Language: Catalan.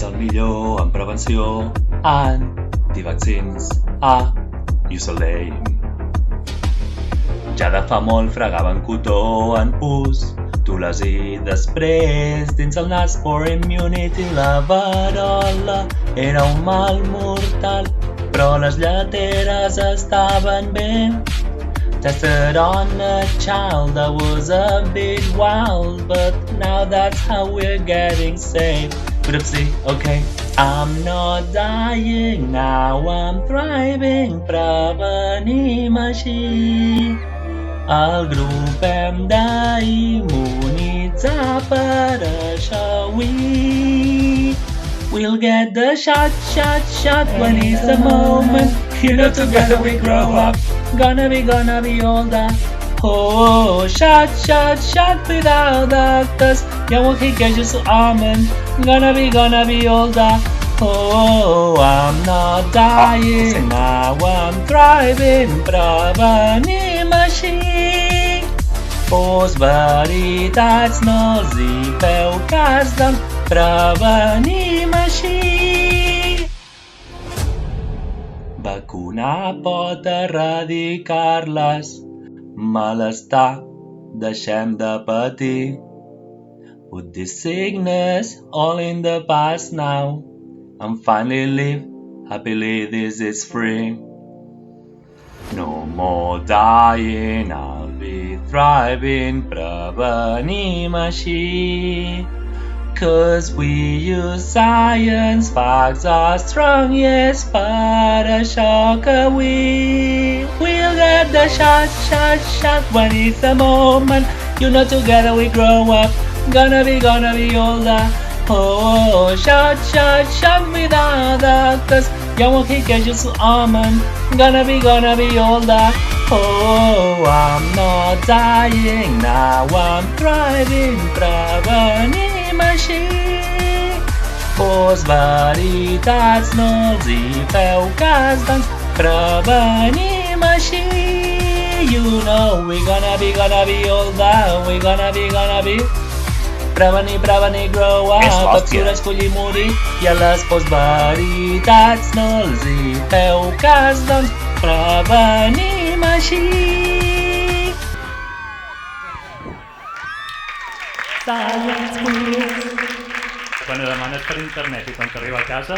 el millor en prevenció. Antivaccins. You so lame. Ja de fa molt fregaven cotó en pus, tules i després dins el nas for immunity. La verola era un mal mortal, però les lleteres estaven bé. Tested on a child that was a bit wild, but now that's how we're getting safe. But oopsie, okay, I'm not dying, now I'm thriving. Prevenim així. El grup hem d'immunitzar, per això we'll get the shot when it's the moment. You know, together we grow up. Gonna be older. Oh, shot without doctors. Ja ho higuejo su amen. Gonna be older. Oh, I'm not dying, now I'm thriving. Prevenim així. Postveritats no els hi feu cas, doncs prevenim així. Vacunar pot erradicar-les. Malestar, deixem de patir. Put this sickness all in the past now, and finally live happily, this is free. No more dying, I'll be thriving. Prevenim així. 'Cause we use science, facts are strong, yes, per això que we'll get the shot when it's the moment. You know, together we grow up. Gonna be older. Oh, shot without doctors. Ja ho higuejo su amen. Gonna be older. Oh, I'm not dying, now I'm thriving. Prevenim així. Postveritats no els hi feu cas, doncs prevenim així. You know we're gonna be older. We're gonna be prevenir, grow up. Captura, escollir, morir. I a les postveritats no els hi feu cas, doncs prevenim així. Science Quiz. Quan ho demanes per internet i quan t'arriba a casa